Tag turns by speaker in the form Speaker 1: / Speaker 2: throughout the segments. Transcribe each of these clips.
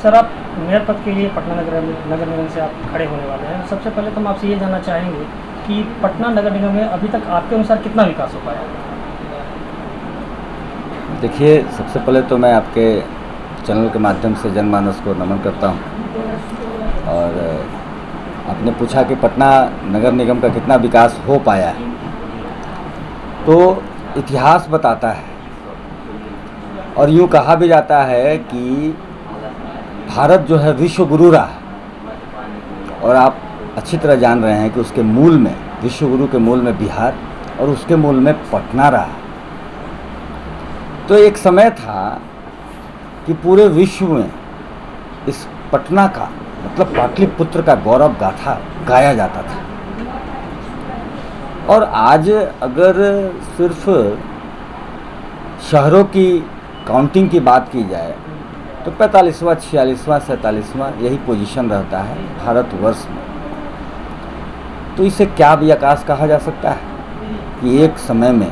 Speaker 1: Sir, आप mayor पद के लिए पटना नगर निगम से आप खड़े होने वाले हैं। सबसे पहले तो हम आपसे ये जानना चाहेंगे कि पटना नगर निगम में अभी तक आपके अनुसार कितना विकास हो पाया है?
Speaker 2: देखिए, सबसे पहले तो मैं आपके चैनल के माध्यम से जनमानस को नमन करता हूँ। और आपने पूछा कि पटना नगर निगम का कितना विकास हो पाया है, तो इतिहास बताता है और यूँ कहा भी जाता है कि भारत जो है विश्व गुरु रहा है। और आप अच्छी तरह जान रहे हैं कि उसके मूल में, विश्व गुरु के मूल में बिहार और उसके मूल में पटना रहा। तो एक समय था कि पूरे विश्व में इस पटना का मतलब पाटलिपुत्र का गौरव गाथा गाया जाता था। और आज अगर सिर्फ शहरों की काउंटिंग की बात की जाए तो 45वां, 46वां, 47वां यही पोजीशन रहता है भारतवर्ष में। तो इसे क्या विकास कहा जा सकता है कि एक समय में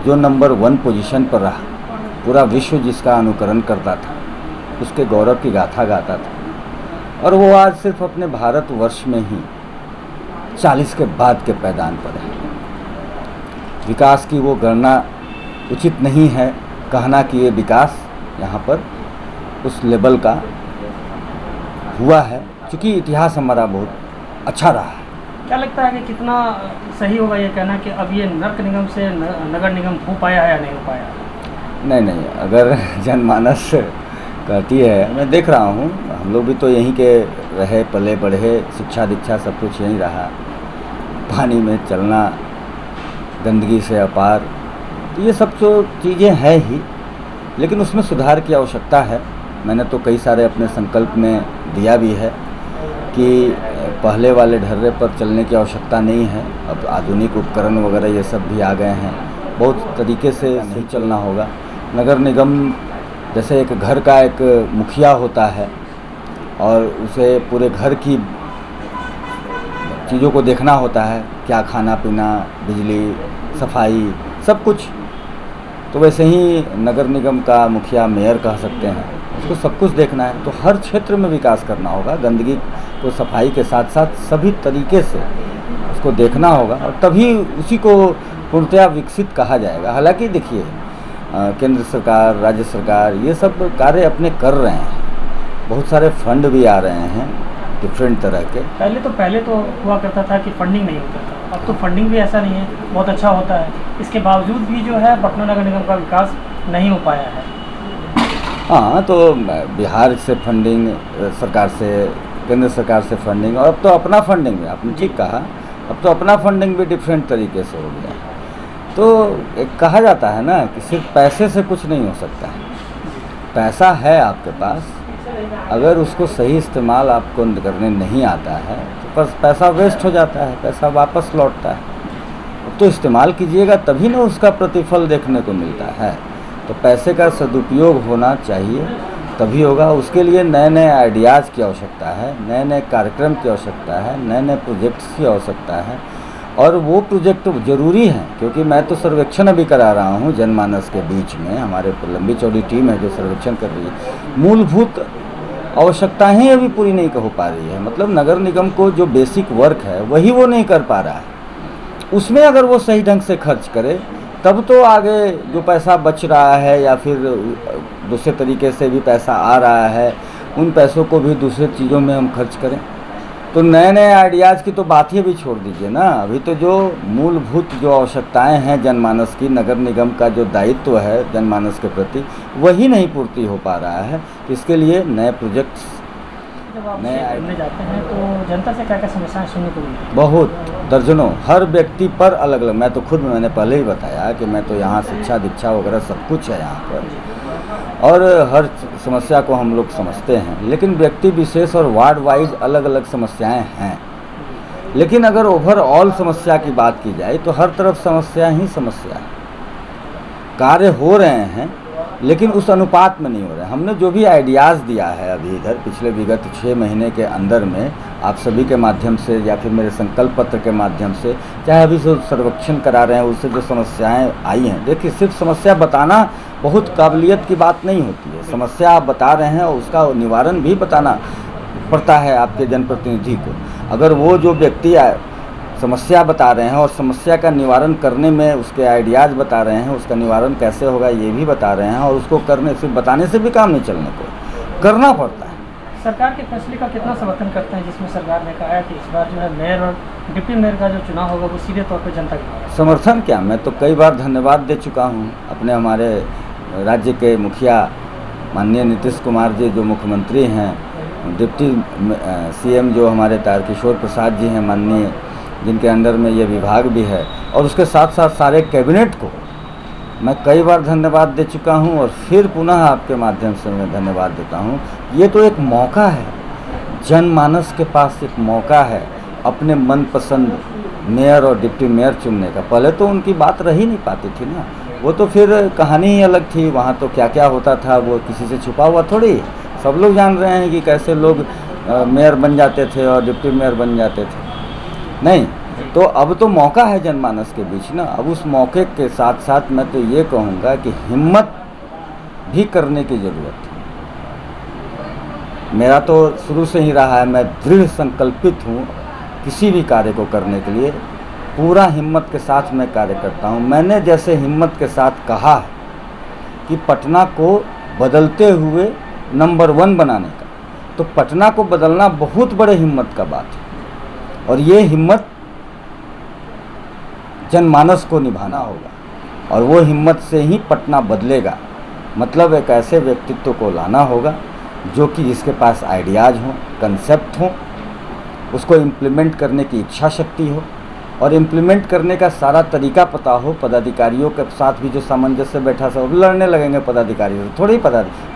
Speaker 2: जो नंबर 1 पोजीशन पर रहा, पूरा विश्व जिसका अनुकरण करता था, उसके गौरव की गाथा गाता था, और वो आज सिर्फ अपने भारतवर्ष में ही 40 के बाद के पैदान पर है। विकास की वो गणना उचित नहीं है कहना कि ये विकास यहाँ पर उस लेवल का हुआ है, क्योंकि इतिहास हमारा बहुत अच्छा रहा है।
Speaker 1: क्या लगता है कि कितना सही होगा ये कहना कि अब ये नगर निगम से नगर निगम हो पाया है या नहीं हो पाया?
Speaker 2: नहीं, अगर जनमानस कहती है, मैं देख रहा हूँ, हम लोग भी तो यहीं के रहे पले बढ़े, शिक्षा दीक्षा सब कुछ यहीं रहा, पानी में चलना, गंदगी से अपार, तो ये सब जो चीज़ें हैं ही, लेकिन उसमें सुधार की आवश्यकता है। मैंने तो कई सारे अपने संकल्प में दिया भी है कि पहले वाले ढर्रे पर चलने की आवश्यकता नहीं है। अब आधुनिक उपकरण वगैरह ये सब भी आ गए हैं, बहुत तरीके से नहीं चलना होगा। नगर निगम जैसे एक घर का एक मुखिया होता है और उसे पूरे घर की चीज़ों को देखना होता है, क्या खाना पीना, बिजली, सफाई, सब कुछ। तो वैसे ही नगर निगम का मुखिया मेयर कह सकते हैं, उसको सब कुछ देखना है। तो हर क्षेत्र में विकास करना होगा, गंदगी को सफाई के साथ साथ सभी तरीके से उसको देखना होगा, और तभी उसी को पूर्णतया विकसित कहा जाएगा। हालांकि देखिए, केंद्र सरकार, राज्य सरकार ये सब कार्य अपने कर रहे हैं, बहुत सारे फंड भी आ रहे हैं डिफरेंट तरह के।
Speaker 1: पहले तो हुआ करता था कि फंडिंग नहीं होता था, अब तो फंडिंग भी ऐसा नहीं है, बहुत अच्छा होता है। इसके बावजूद भी जो है पटना नगर निगम का विकास नहीं हो पाया है।
Speaker 2: हाँ, तो बिहार से फंडिंग, सरकार से, केंद्र सरकार से फंडिंग, और अब तो अपना फंडिंग भी, आपने ठीक कहा, अब तो अपना फंडिंग भी डिफरेंट तरीके से हो गया। तो एक कहा जाता है ना कि सिर्फ पैसे से कुछ नहीं हो सकता है। पैसा है आपके पास, अगर उसको सही इस्तेमाल आपको करने नहीं आता है तो बस पैसा वेस्ट हो जाता है, पैसा वापस लौटता है। तो इस्तेमाल कीजिएगा तभी ना उसका प्रतिफल देखने को मिलता है। तो पैसे का सदुपयोग होना चाहिए, तभी होगा। उसके लिए नए नए आइडियाज़ की आवश्यकता है, नए नए कार्यक्रम की आवश्यकता है, नए नए प्रोजेक्ट्स की आवश्यकता है। और वो प्रोजेक्ट ज़रूरी हैं, क्योंकि मैं तो सर्वेक्षण अभी करा रहा हूँ जनमानस के बीच में, हमारे लंबी चौड़ी टीम है जो सर्वेक्षण कर रही है। मूलभूत आवश्यकताएं अभी पूरी नहीं हो पा रही है, मतलब नगर निगम को जो बेसिक वर्क है वही वो नहीं कर पा रहा है। उसमें अगर वो सही ढंग से खर्च करे तब तो आगे जो पैसा बच रहा है या फिर दूसरे तरीके से भी पैसा आ रहा है, उन पैसों को भी दूसरे चीज़ों में हम खर्च करें। तो नए नए आइडियाज़ की तो बात ही भी छोड़ दीजिए ना। अभी तो जो मूलभूत जो आवश्यकताएं हैं जनमानस की, नगर निगम का जो दायित्व है जनमानस के प्रति, वही नहीं पूर्ति हो पा रहा है। तो इसके लिए नए प्रोजेक्ट्स,
Speaker 1: जब आप घूमने जाते हैं तो जनता से क्या क्या समस्याएं सुनने को मिलती हैं?
Speaker 2: बहुत, दर्जनों, हर व्यक्ति पर अलग अलग। मैं तो खुद, मैंने पहले ही बताया कि मैं तो यहाँ शिक्षा दीक्षा वगैरह सब कुछ है यहाँ पर, और हर समस्या को हम लोग समझते हैं। लेकिन व्यक्ति विशेष और वार्ड वाइज अलग अलग समस्याएं हैं। लेकिन अगर ओवरऑल समस्या की बात की जाए तो हर तरफ समस्या ही समस्या है। कार्य हो रहे हैं लेकिन उस अनुपात में नहीं हो रहे। हमने जो भी आइडियाज़ दिया है अभी इधर पिछले विगत 6 महीने के अंदर में, आप सभी के माध्यम से या फिर मेरे संकल्प पत्र के माध्यम से, चाहे अभी जो सर्वेक्षण करा रहे हैं उससे जो समस्याएं आई हैं, देखिए सिर्फ समस्या बताना बहुत काबिलियत की बात नहीं होती है। समस्या आप बता रहे हैं और उसका निवारण भी बताना पड़ता है आपके जनप्रतिनिधि को। अगर वो जो व्यक्ति समस्या बता रहे हैं और समस्या का निवारण करने में उसके आइडियाज़ बता रहे हैं, उसका निवारण कैसे होगा ये भी बता रहे हैं, और उसको करने सिर्फ बताने से भी काम नहीं चलने को, करना पड़ता है।
Speaker 1: सरकार के फैसले का कितना समर्थन करते हैं, जिसमें सरकार ने कहा है कि इस बार जो है मेयर और डिप्टी मेयर का जो चुनाव होगा वो सीधे तौर पर जनता के द्वारा?
Speaker 2: समर्थन क्या, मैं तो कई बार धन्यवाद दे चुका हूँ अपने हमारे राज्य के मुखिया माननीय नीतीश कुमार जी जो मुख्यमंत्री हैं, डिप्टी सीएम जो हमारे तारकिशोर प्रसाद जी हैं माननीय, जिनके अंडर में ये विभाग भी है, और उसके साथ साथ सारे कैबिनेट को मैं कई बार धन्यवाद दे चुका हूं, और फिर पुनः आपके माध्यम से मैं धन्यवाद देता हूं। ये तो एक मौका है, जनमानस के पास एक मौका है अपने मनपसंद मेयर और डिप्टी मेयर चुनने का। पहले तो उनकी बात रही नहीं पाती थी ना, वो तो फिर कहानी ही अलग थी। वहाँ तो क्या क्या होता था वो किसी से छुपा हुआ थोड़ी, सब लोग जान रहे हैं कि कैसे लोग मेयर बन जाते थे और डिप्टी मेयर बन जाते थे। नहीं, तो अब तो मौका है जनमानस के बीच ना। अब उस मौके के साथ साथ मैं तो ये कहूँगा कि हिम्मत भी करने की ज़रूरत है। मेरा तो शुरू से ही रहा है, मैं दृढ़ संकल्पित हूँ किसी भी कार्य को करने के लिए, पूरा हिम्मत के साथ मैं कार्य करता हूँ। मैंने जैसे हिम्मत के साथ कहा है कि पटना को बदलते हुए नंबर 1 बनाने का, तो पटना को बदलना बहुत बड़े हिम्मत का बात है, और ये हिम्मत जनमानस को निभाना होगा, और वो हिम्मत से ही पटना बदलेगा। मतलब एक ऐसे व्यक्तित्व को लाना होगा जो कि जिसके पास आइडियाज़ हों, कंसेप्ट हों, उसको इम्प्लीमेंट करने की इच्छा शक्ति हो, और इम्प्लीमेंट करने का सारा तरीका पता हो। पदाधिकारियों के साथ भी जो सामंजस्य बैठा, सब लड़ने लगेंगे पदाधिकारियों से थोड़ी।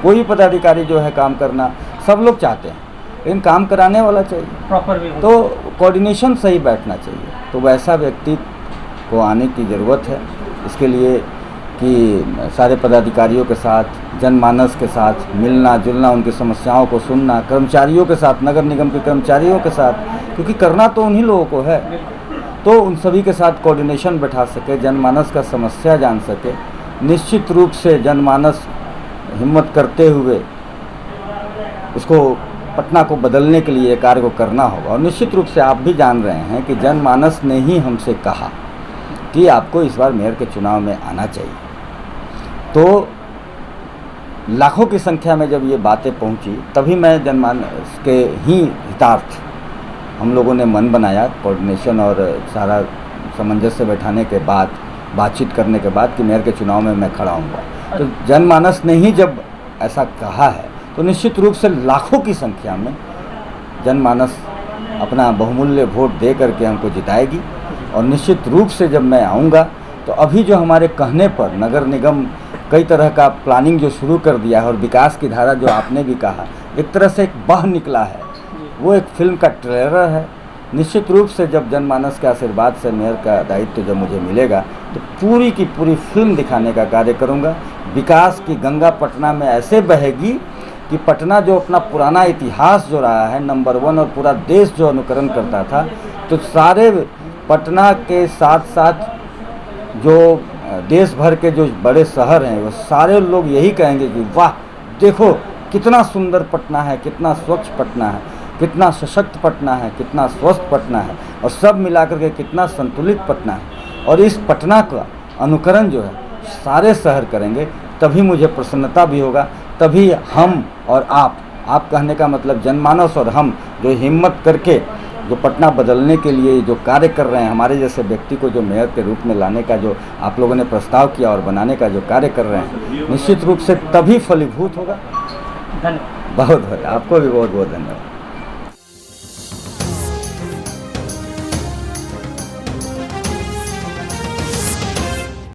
Speaker 2: कोई पदाधिकारी जो है काम करना सब लोग चाहते हैं, लेकिन काम कराने वाला चाहिए,
Speaker 1: प्रॉपर वे,
Speaker 2: तो कोऑर्डिनेशन सही बैठना चाहिए। तो वैसा व्यक्ति को आने की ज़रूरत है, इसके लिए कि सारे पदाधिकारियों के साथ, जनमानस के साथ मिलना जुलना, उनकी समस्याओं को सुनना, कर्मचारियों के साथ, नगर निगम के कर्मचारियों के साथ, क्योंकि करना तो उन्हीं लोगों को है, तो उन सभी के साथ कोऑर्डिनेशन बैठा सके, जनमानस का समस्या जान सके। निश्चित रूप से जनमानस हिम्मत करते हुए उसको पटना को बदलने के लिए कार्य को करना होगा। और निश्चित रूप से आप भी जान रहे हैं कि जनमानस ने ही हमसे कहा कि आपको इस बार मेयर के चुनाव में आना चाहिए। तो लाखों की संख्या में जब ये बातें पहुंची, तभी मैं जनमानस के ही हितार्थ हम लोगों ने मन बनाया, कोऑर्डिनेशन और सारा सामंजस्य बैठाने के बाद, बातचीत करने के बाद, कि मेयर के चुनाव में मैं खड़ा हूँगा। तो जनमानस ने ही जब ऐसा कहा है, तो निश्चित रूप से लाखों की संख्या में जनमानस अपना बहुमूल्य वोट दे करके हमको जिताएगी। और निश्चित रूप से जब मैं आऊँगा, तो अभी जो हमारे कहने पर नगर निगम कई तरह का प्लानिंग जो शुरू कर दिया है, और विकास की धारा जो आपने भी कहा, एक तरह से एक बह निकला है, वो एक फिल्म का ट्रेलर है। निश्चित रूप से जब जनमानस के आशीर्वाद से मेयर का दायित्व जब मुझे मिलेगा, तो पूरी की पूरी फिल्म दिखाने का कार्य करूँगा। विकास की गंगा पटना में ऐसे बहेगी कि पटना जो अपना पुराना इतिहास जो रहा है नंबर 1, और पूरा देश जो अनुकरण करता था, तो सारे पटना के साथ साथ जो देश भर के जो बड़े शहर हैं, वो सारे लोग यही कहेंगे कि वाह, देखो कितना सुंदर पटना है, कितना स्वच्छ पटना है, कितना सशक्त पटना है, कितना स्वस्थ पटना है, और सब मिलाकर के कितना संतुलित पटना है। और इस पटना का अनुकरण जो है सारे शहर करेंगे, तभी मुझे प्रसन्नता भी होगा। तभी हम और आप कहने का मतलब जनमानस और हम जो हिम्मत करके जो पटना बदलने के लिए जो कार्य कर रहे हैं, हमारे जैसे व्यक्ति को जो मेयर के रूप में लाने का जो आप लोगों ने प्रस्ताव किया और बनाने का जो कार्य कर रहे हैं, निश्चित रूप से तभी फलीभूत होगा।
Speaker 1: धन्यवाद।
Speaker 2: बहुत बहुत आपको भी बहुत बहुत धन्यवाद।